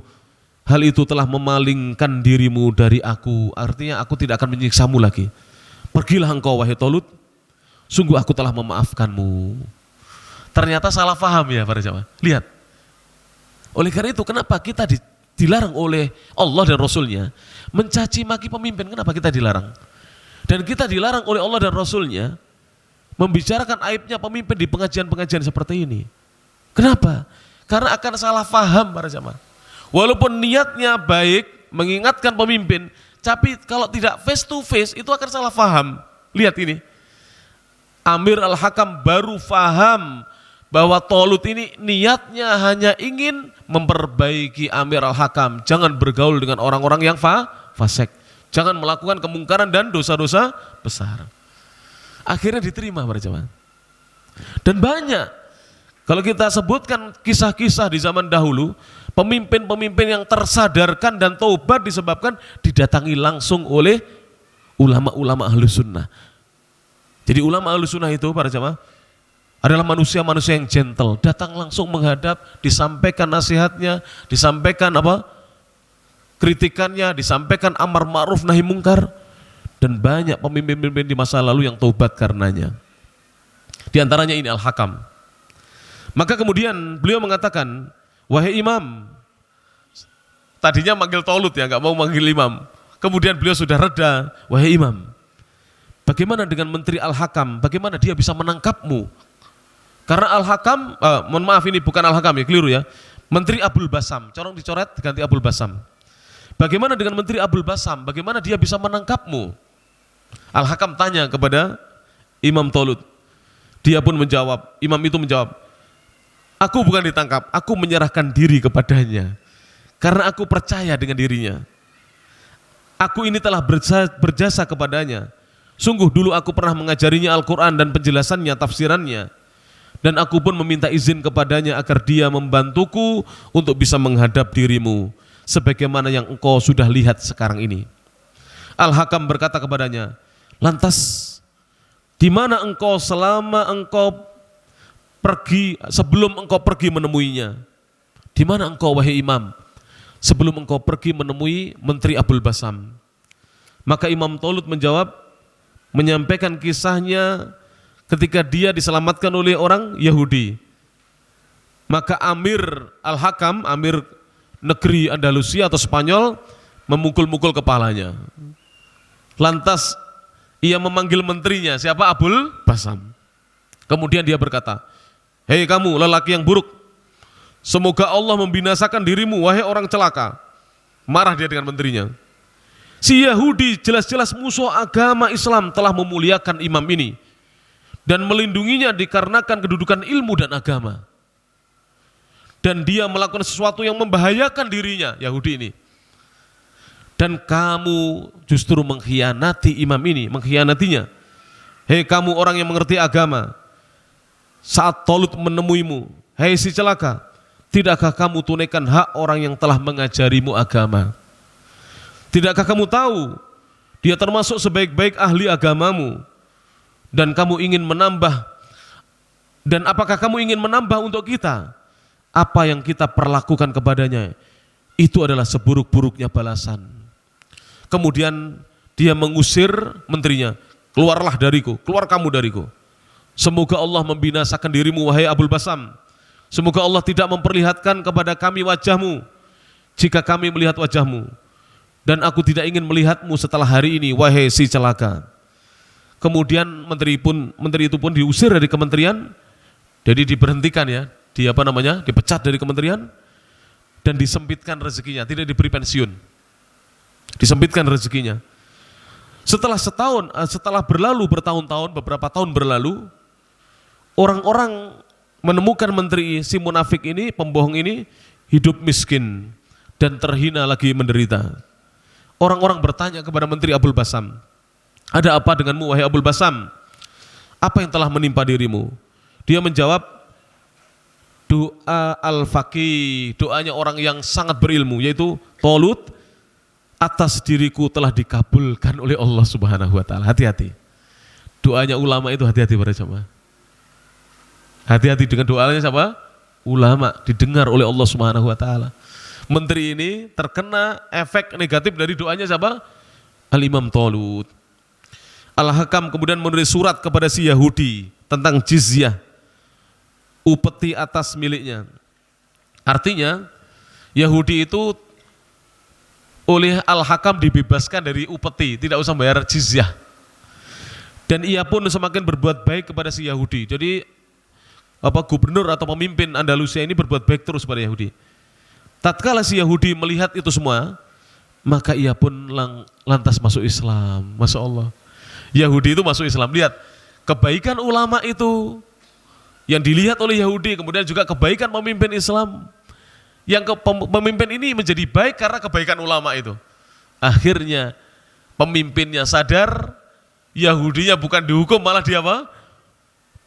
hal itu telah memalingkan dirimu dari aku. Artinya aku tidak akan menyiksamu lagi. Pergilah engkau wahai Talut, sungguh aku telah memaafkanmu. Ternyata salah paham ya para jamaah. Lihat. Oleh karena itu kenapa kita dilarang oleh Allah dan Rasulnya mencaci maki pemimpin? Kenapa kita dilarang? Dan kita dilarang oleh Allah dan Rasulnya membicarakan aibnya pemimpin di pengajian-pengajian seperti ini. Kenapa? Karena akan salah paham para jamaah. Walaupun niatnya baik mengingatkan pemimpin, tapi kalau tidak face to face itu akan salah paham. Lihat ini, Amir Al-Hakam baru paham bahwa Talut ini niatnya hanya ingin memperbaiki Amir Al-Hakam. Jangan bergaul dengan orang-orang yang fasik. Jangan melakukan kemungkaran dan dosa-dosa besar. Akhirnya diterima para jemaah. Dan banyak, kalau kita sebutkan kisah-kisah di zaman dahulu, pemimpin-pemimpin yang tersadarkan dan taubat disebabkan didatangi langsung oleh ulama-ulama Ahlus Sunnah. Jadi ulama Ahlus Sunnah itu para jemaah adalah manusia-manusia yang gentle, datang langsung menghadap, disampaikan nasihatnya, disampaikan kritikannya, disampaikan amar ma'ruf nahi mungkar, dan banyak pemimpin-pemimpin di masa lalu yang taubat karenanya. Di antaranya ini Al-Hakam. Maka kemudian beliau mengatakan, wahai imam, tadinya manggil Talut ya, nggak mau manggil imam. Kemudian beliau sudah reda, wahai imam, bagaimana dengan Menteri Al-Hakam? Bagaimana dia bisa menangkapmu? Karena Al-Hakam, mohon maaf ini bukan Al-Hakam ya, keliru ya. Menteri Abul Basam, corong dicoret diganti Abul Basam. Bagaimana dengan Menteri Abul Basam? Bagaimana dia bisa menangkapmu? Al-Hakam tanya kepada Imam Talut. Dia pun menjawab, imam itu menjawab, aku bukan ditangkap, aku menyerahkan diri kepadanya. Karena aku percaya dengan dirinya. Aku ini telah berjasa kepadanya. Sungguh dulu aku pernah mengajarinya Al-Quran dan penjelasannya, tafsirannya. Dan aku pun meminta izin kepadanya agar dia membantuku untuk bisa menghadap dirimu, sebagaimana yang engkau sudah lihat sekarang ini. Al-Hakam berkata kepadanya, lantas di mana engkau selama engkau pergi, sebelum engkau pergi menemuinya? Di mana engkau wahai imam? Sebelum engkau pergi menemui Menteri Abul Basam. Maka Imam Talut menjawab, menyampaikan kisahnya ketika dia diselamatkan oleh orang Yahudi. Maka Amir Al-Hakam, Amir negeri Andalusia atau Spanyol, memukul-mukul kepalanya. Lantas ia memanggil menterinya, siapa? Abul Basam. Kemudian dia berkata, Hei kamu lelaki yang buruk, semoga Allah membinasakan dirimu wahai orang celaka. Marah dia dengan menterinya. Si Yahudi jelas-jelas musuh agama Islam telah memuliakan imam ini dan melindunginya dikarenakan kedudukan ilmu dan agama. Dan dia melakukan sesuatu yang membahayakan dirinya, Yahudi ini. Dan kamu justru mengkhianati imam ini, mengkhianatinya. Hei kamu orang yang mengerti agama, saat Talut menemuimu, hei si celaka, tidakkah kamu tunaikan hak orang yang telah mengajarimu agama? Tidakkah kamu tahu dia termasuk sebaik-baik ahli agamamu dan kamu ingin menambah, dan apakah kamu ingin menambah untuk kita apa yang kita perlakukan kepadanya? Itu adalah seburuk-buruknya balasan. Kemudian dia mengusir menterinya, keluarlah dariku, keluar kamu dariku. Semoga Allah membinasakan dirimu wahai Abul Basam. Semoga Allah tidak memperlihatkan kepada kami wajahmu jika kami melihat wajahmu. Dan aku tidak ingin melihatmu setelah hari ini, wahai si celaka. Kemudian menteri itu pun diusir dari kementerian, jadi diberhentikan ya, dipecat dari kementerian dan disempitkan rezekinya, tidak diberi pensiun, disempitkan rezekinya. Setelah berlalu bertahun-tahun, beberapa tahun berlalu, orang-orang menemukan menteri si munafik ini, pembohong ini, hidup miskin dan terhina lagi menderita. Orang-orang bertanya kepada menteri Abul Basam, ada apa denganmu wahai Abul Basam? Apa yang telah menimpa dirimu? Dia menjawab, doa al-faqih, doanya orang yang sangat berilmu, yaitu Talut, atas diriku telah dikabulkan oleh Allah Subhanahu wa taala. Hati-hati. Doanya ulama itu hati-hati para jemaah. Hati-hati dengan doanya siapa? Ulama, didengar oleh Allah Subhanahu wa taala. Menteri ini terkena efek negatif dari doanya siapa? Al-Imam Talut. Al-Hakam kemudian menulis surat kepada si Yahudi tentang jizyah, upeti atas miliknya. Artinya Yahudi itu oleh Al-Hakam dibebaskan dari upeti, tidak usah bayar jizyah. Dan ia pun semakin berbuat baik kepada si Yahudi. Jadi gubernur atau pemimpin Andalusia ini berbuat baik terus pada Yahudi. Tatkala si Yahudi melihat itu semua, maka ia pun lantas masuk Islam. Masya Allah. Yahudi itu masuk Islam. Lihat, kebaikan ulama itu yang dilihat oleh Yahudi, kemudian juga kebaikan pemimpin Islam. Yang pemimpin ini menjadi baik karena kebaikan ulama itu. Akhirnya pemimpinnya sadar, Yahudinya bukan dihukum, malah dia apa?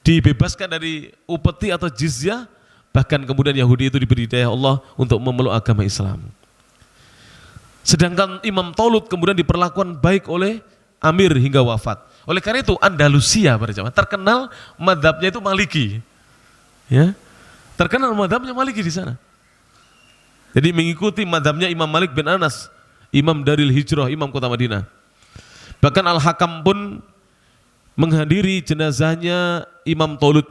Dibebaskan dari upeti atau jizyah. Bahkan kemudian Yahudi itu diberi hidayah Allah untuk memeluk agama Islam. Sedangkan Imam Talut kemudian diperlakukan baik oleh Amir hingga wafat. Oleh karena itu Andalusia terkenal madhabnya itu Maliki. Ya, terkenal madhabnya Maliki di sana. Jadi mengikuti madhabnya Imam Malik bin Anas, Imam Daril Hijrah, Imam Kota Madinah. Bahkan Al-Hakam pun menghadiri jenazahnya Imam Talut,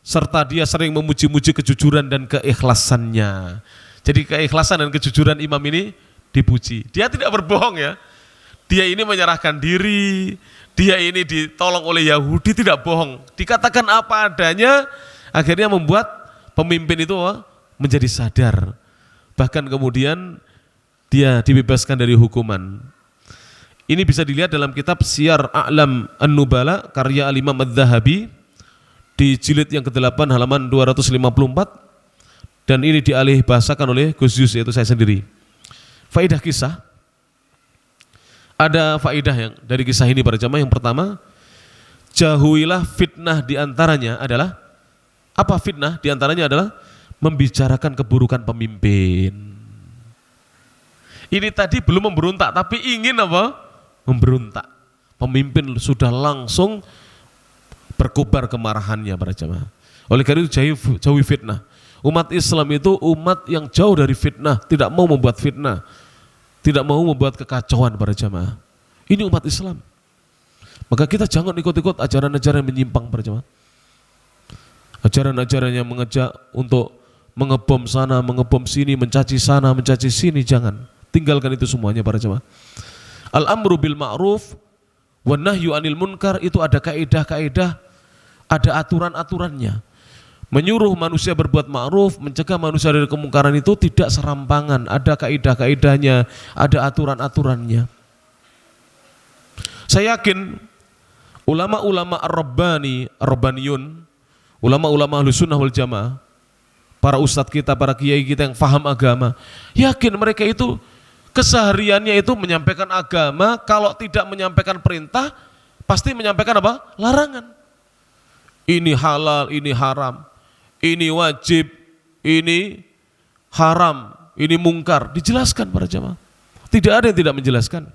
serta dia sering memuji-muji kejujuran dan keikhlasannya. Jadi keikhlasan dan kejujuran imam ini dipuji. Dia tidak berbohong ya. Dia ini menyerahkan diri, dia ini ditolong oleh Yahudi, tidak bohong. Dikatakan apa adanya, akhirnya membuat pemimpin itu menjadi sadar. Bahkan kemudian dia dibebaskan dari hukuman. Ini bisa dilihat dalam kitab Siyar A'lam An-Nubala karya Al-Imam Adz-Dzahabi di jilid yang ke-8 halaman 254, dan ini dialih bahasakan oleh Gus Yus, yaitu saya sendiri. Faidah kisah, ada faidah yang dari kisah ini para jamaah. Yang pertama, jauhilah fitnah diantaranya adalah apa? Fitnah diantaranya adalah membicarakan keburukan pemimpin. Ini tadi belum memberontak tapi ingin apa? Memberontak. Pemimpin sudah langsung berkobar kemarahannya para jamaah. Oleh karena itu jauhi fitnah. Umat Islam itu umat yang jauh dari fitnah, tidak mau membuat fitnah, tidak mau membuat kekacauan para jamaah. Ini umat Islam. Maka kita jangan ikut-ikut ajaran-ajaran yang menyimpang para jamaah. Ajaran-ajaran yang mengajak untuk mengebom sana, mengebom sini, mencaci sana, mencaci sini, jangan. Tinggalkan itu semuanya para jamaah. Al-amru bil ma'ruf wan nahyu anil munkar, itu ada kaidah-kaidah, ada aturan-aturannya. menyuruh manusia berbuat ma'ruf, mencegah manusia dari kemungkaran itu tidak serampangan, ada kaidah-kaidahnya, ada aturan-aturannya. Saya yakin ulama-ulama ar-rabbaniyun, ulama-ulama Ahlus Sunnah wal Jamaah, para ustadz kita, para kiai kita yang faham agama, yakin mereka itu kesehariannya itu menyampaikan agama. Kalau tidak menyampaikan perintah, pasti menyampaikan apa? Larangan. Ini halal, ini haram. Ini wajib, ini haram, ini mungkar. Dijelaskan para jamaah. Tidak ada yang tidak menjelaskan.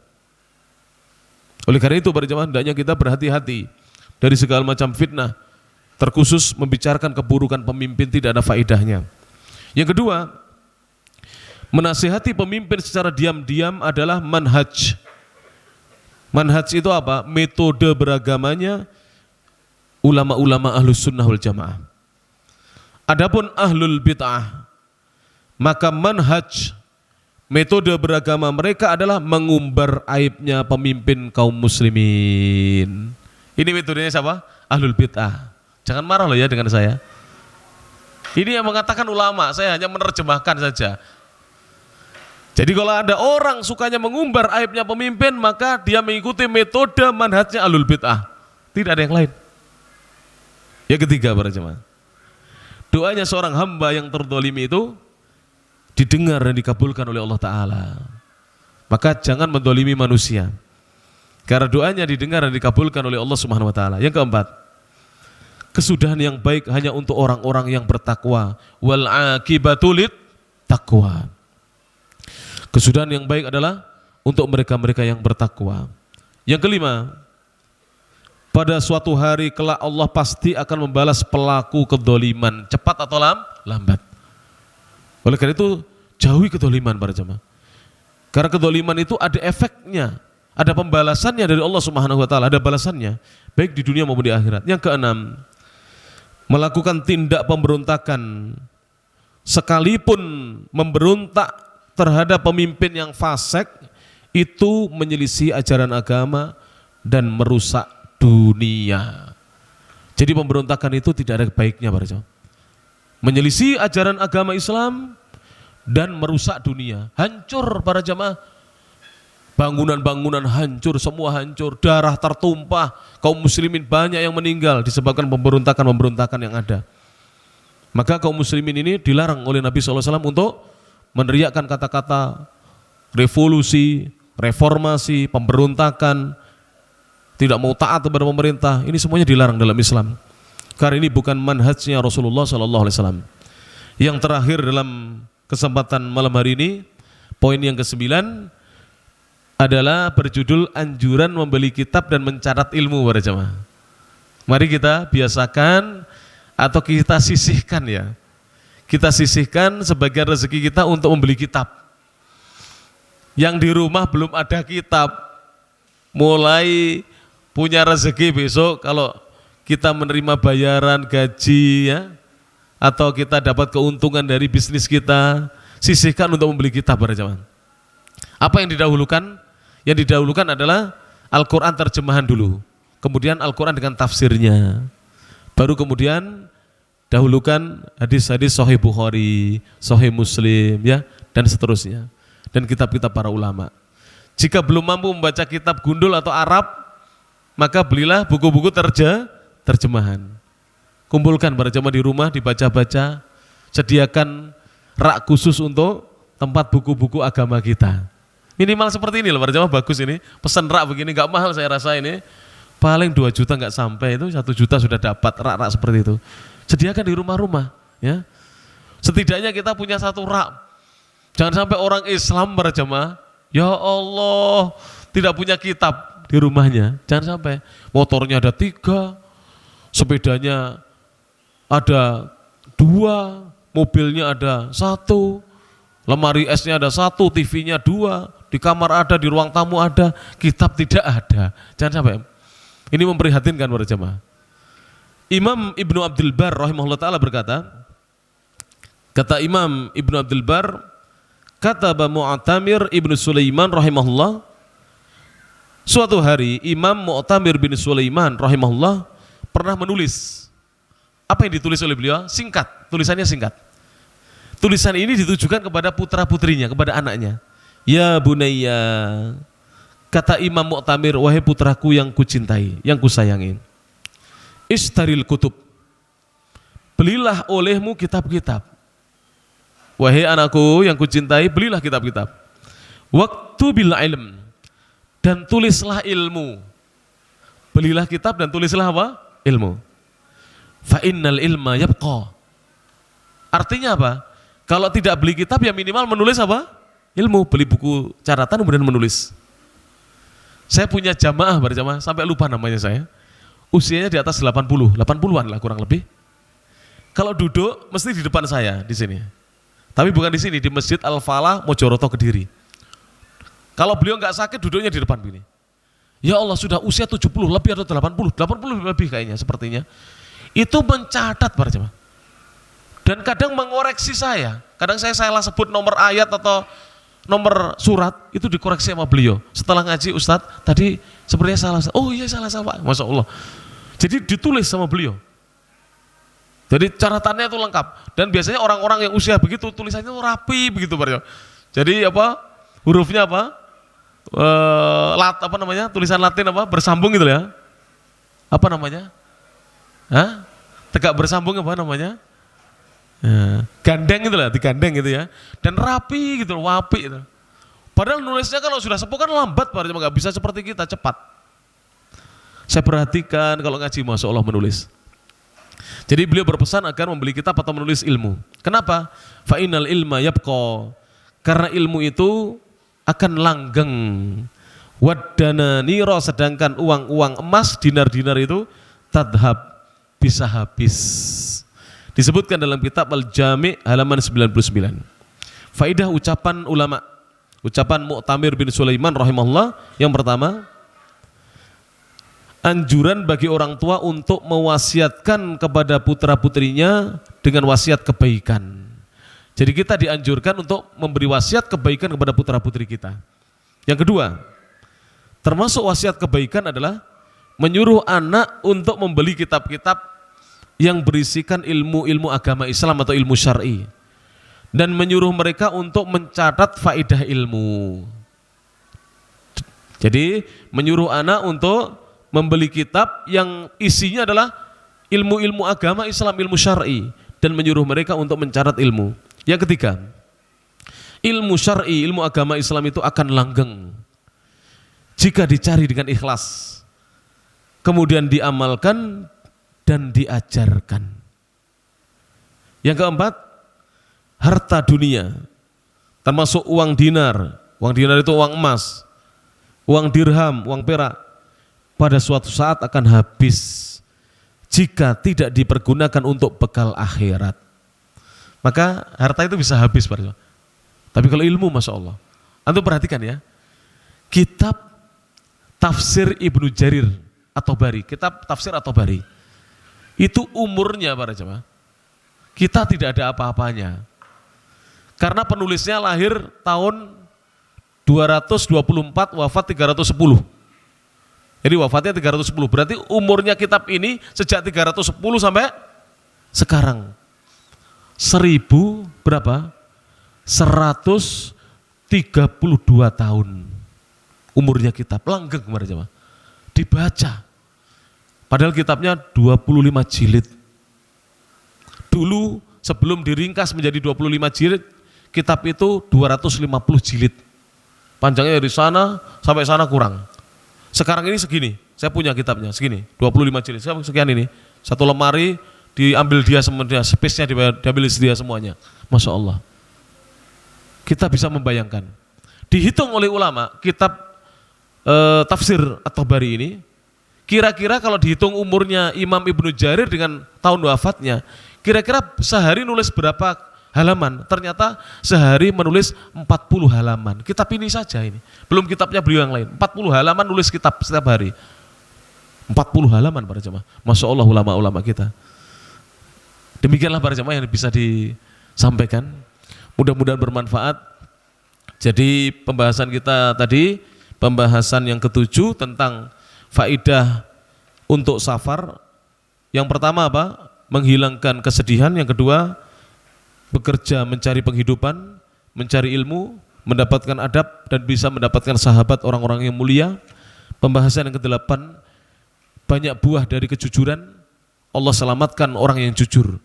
Oleh karena itu para jamaah hendaknya kita berhati-hati dari segala macam fitnah. Terkhusus membicarakan keburukan pemimpin tidak ada faedahnya. Yang kedua, menasihati pemimpin secara diam-diam adalah manhaj. Manhaj itu apa? Metode beragamanya ulama-ulama Ahlus Sunnah wal Jamaah. Adapun ahlul bid'ah, maka manhaj, metode beragama mereka adalah mengumbar aibnya pemimpin kaum muslimin. Ini metodenya siapa? Ahlul bid'ah. Jangan marah loh ya dengan saya. Ini yang mengatakan ulama, saya hanya menerjemahkan saja. Jadi kalau ada orang sukanya mengumbar aibnya pemimpin, maka dia mengikuti metode manhajnya ahlul bid'ah. Tidak ada yang lain. Yang ketiga para jemaah, doanya seorang hamba yang terdolimi itu didengar dan dikabulkan oleh Allah Ta'ala. Maka jangan mendolimi manusia, karena doanya didengar dan dikabulkan oleh Allah Subhanahu Wa Ta'ala. Yang keempat, kesudahan yang baik hanya untuk orang-orang yang bertakwa. Wal aqibatu lit taqwa. Kesudahan yang baik adalah untuk mereka-mereka yang bertakwa. Yang kelima, pada suatu hari kelak Allah pasti akan membalas pelaku kedoliman, cepat atau lambat. Oleh karena itu jauhi kedoliman para jemaah. Karena kedoliman itu ada efeknya, ada pembalasannya dari Allah Subhanahu Wa Ta'ala, ada balasannya baik di dunia maupun di akhirat. Yang keenam, melakukan tindak pemberontakan sekalipun memberontak terhadap pemimpin yang fasik itu menyelisih ajaran agama dan merusak dunia. Jadi pemberontakan itu tidak ada baiknya para jemaah. Menyelisih ajaran agama Islam dan merusak dunia. Hancur para jemaah. Bangunan-bangunan hancur, semua hancur, darah tertumpah, kaum muslimin banyak yang meninggal disebabkan pemberontakan-pemberontakan yang ada. Maka kaum muslimin ini dilarang oleh Nabi SAW untuk meneriakkan kata-kata revolusi, reformasi, pemberontakan, tidak mau taat kepada pemerintah. Ini semuanya dilarang dalam Islam. Karena ini bukan manhajnya Rasulullah SAW. Yang terakhir dalam kesempatan malam hari ini, poin yang ke-9 adalah berjudul anjuran membeli kitab dan mencatat ilmu para jemaah. Mari kita biasakan atau kita sisihkan ya. Kita sisihkan sebagian rezeki kita untuk membeli kitab. Yang di rumah belum ada kitab, mulai punya rezeki besok kalau kita menerima bayaran gaji ya, atau kita dapat keuntungan dari bisnis kita, sisihkan untuk membeli kitab para jemaah. Apa yang didahulukan? Yang didahulukan adalah Al-Quran terjemahan dulu, kemudian Al-Quran dengan tafsirnya, baru kemudian dahulukan hadis-hadis Sahih Bukhari, Sahih Muslim ya, dan seterusnya, dan kitab-kitab para ulama. Jika belum mampu membaca kitab gundul atau Arab, maka belilah buku-buku terjemahan. Kumpulkan para jemaah di rumah, dibaca-baca, sediakan rak khusus untuk tempat buku-buku agama kita. Minimal seperti ini loh para jemaah, bagus ini. Pesan rak begini gak mahal saya rasa ini. Paling 2 juta gak sampai, itu 1 juta sudah dapat rak-rak seperti itu. Sediakan di rumah-rumah ya. Setidaknya kita punya 1 rak. Jangan sampai orang Islam para jemaah, ya Allah, tidak punya kitab di rumahnya. Jangan sampai. Motornya ada 3, sepedanya ada 2, mobilnya ada 1, lemari esnya ada 1, TV-nya 2, di kamar ada, di ruang tamu ada, kitab tidak ada. Jangan sampai. Ini memprihatinkan para jemaah. Imam Ibnu Abdul Bar rahimahullah ta'ala berkata, kata Imam Ibnu Abdul Bar, kata Mu'tamir Ibnu Sulaiman rahimahullah, suatu hari Imam Mu'tamir bin Sulaiman rahimahullah pernah menulis Apa yang ditulis oleh beliau? Singkat, tulisannya singkat. Tulisan ini ditujukan kepada putra-putrinya, kepada anaknya. Ya bunayya, kata Imam Mu'tamir, wahai putraku yang kucintai, yang kusayangi. Istaril kutub, belilah olehmu kitab-kitab. Wahai anakku yang kucintai, belilah kitab-kitab. Waktu bil ilm, dan tulislah ilmu. Belilah kitab dan tulislah apa? Ilmu. Fa innal ilma yabqa. Artinya apa? Kalau tidak beli kitab ya minimal menulis apa? Ilmu. Beli buku catatan kemudian menulis. Saya punya jamaah berjamaah sampai lupa namanya saya. Usianya di atas 80-an lah kurang lebih. Kalau duduk mesti di depan saya di sini. Tapi bukan di sini, di Masjid Al-Falah Mojoroto Kediri. Kalau beliau nggak sakit duduknya di depan begini. Ya Allah, sudah usia 70 lebih atau 80 lebih kayaknya sepertinya. Itu mencatat para jemaah. Dan kadang mengoreksi saya. Kadang saya salah sebut nomor ayat atau nomor surat, itu dikoreksi sama beliau. Setelah ngaji, Ustadz, tadi sepertinya salah. Oh iya salah, Masya Allah. Jadi ditulis sama beliau. Jadi catatannya itu lengkap. Dan biasanya orang-orang yang usia begitu, tulisannya itu rapi begitu para jemaah. Jadi apa? Hurufnya apa? Apa namanya? Tulisan Latin apa? Bersambung gitu ya. Apa namanya? Hah? Tegak bersambung apa namanya? Ya, gandeng gitu lah, digandeng gitu ya. Dan rapi gitu, wapi gitu. Padahal nulisnya kalau sudah sepuh kan lambat, nggak bisa seperti kita cepat. Saya perhatikan kalau ngaji, Masya Allah menulis. Jadi beliau berpesan agar membeli kitab atau menulis ilmu. Kenapa? Fa innal ilma yabqa. Karena ilmu itu akan langgeng. Waddana niro, sedangkan uang-uang emas, dinar-dinar itu tadhab, bisa habis. Disebutkan dalam kitab Al-Jami' halaman 99. Faidah ucapan ulama, ucapan Mu'tamir bin Sulaiman rahimahullah, yang pertama, anjuran bagi orang tua untuk mewasiatkan kepada putra-putrinya dengan wasiat kebaikan. Jadi kita dianjurkan untuk memberi wasiat kebaikan kepada putra-putri kita. Yang kedua, termasuk wasiat kebaikan adalah menyuruh anak untuk membeli kitab-kitab yang berisikan ilmu-ilmu agama Islam atau ilmu syar'i, dan menyuruh mereka untuk mencatat faedah ilmu. Jadi menyuruh anak untuk membeli kitab yang isinya adalah ilmu-ilmu agama Islam, ilmu syar'i, dan menyuruh mereka untuk mencatat ilmu. Yang ketiga, ilmu syar'i, ilmu agama Islam itu akan langgeng jika dicari dengan ikhlas, kemudian diamalkan dan diajarkan. Yang keempat, harta dunia, termasuk uang dinar. Uang dinar itu uang emas, uang dirham, uang perak, pada suatu saat akan habis jika tidak dipergunakan untuk bekal akhirat. Maka harta itu bisa habis, Pak. Tapi kalau ilmu, Masya Allah. Antum perhatikan ya, kitab tafsir Ibnu Jarir At-Tabari, kitab tafsir At-Tabari, itu umurnya para jemaah, kita tidak ada apa-apanya. Karena penulisnya lahir tahun 224, wafat 310. Jadi wafatnya 310, berarti umurnya kitab ini sejak 310 sampai sekarang 1000 berapa? 132 tahun umurnya kitab, langgeng para jemaah, dibaca. Padahal kitabnya 25 jilid. Dulu sebelum diringkas menjadi 25 jilid, kitab itu 250 jilid. Panjangnya dari sana sampai sana kurang. Sekarang ini segini, saya punya kitabnya segini, 25 jilid, sekian ini. Satu lemari diambil dia semuanya, space-nya diambil dia semuanya. Masya Allah. Kita bisa membayangkan. Dihitung oleh ulama, kitab tafsir At-Tabari ini, kira-kira kalau dihitung umurnya Imam Ibnu Jarir dengan tahun wafatnya, kira-kira sehari nulis berapa halaman? Ternyata sehari menulis 40 halaman. Kitab ini saja ini. Belum kitabnya beliau yang lain. 40 halaman nulis kitab setiap hari. 40 halaman para jemaah. Masya Allah ulama-ulama kita. Demikianlah para jemaah yang bisa disampaikan. Mudah-mudahan bermanfaat. Jadi pembahasan kita tadi, pembahasan yang ke-7 tentang faidah untuk safar. Yang pertama apa? menghilangkan kesedihan. Yang kedua, bekerja mencari penghidupan, mencari ilmu, mendapatkan adab dan bisa mendapatkan sahabat orang-orang yang mulia. Pembahasan yang kedelapan, banyak buah dari kejujuran, Allah selamatkan orang yang jujur.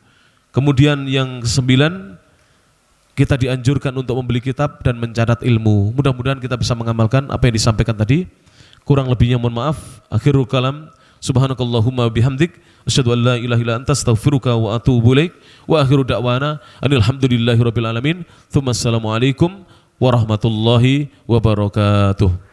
Kemudian yang kesembilan, kita dianjurkan untuk membeli kitab dan mencatat ilmu. Mudah-mudahan kita bisa mengamalkan apa yang disampaikan tadi. Kurang lebihnya mohon maaf. Akhirul kalam, subhanakallahumma bihamdik, asyhadu an la ilaha illa anta, astaghfiruka wa atubu ilaik. Wa akhiru da'wana alhamdulillahi rabbil alamin. Tsumma assalamualaikum warahmatullahi wabarakatuh.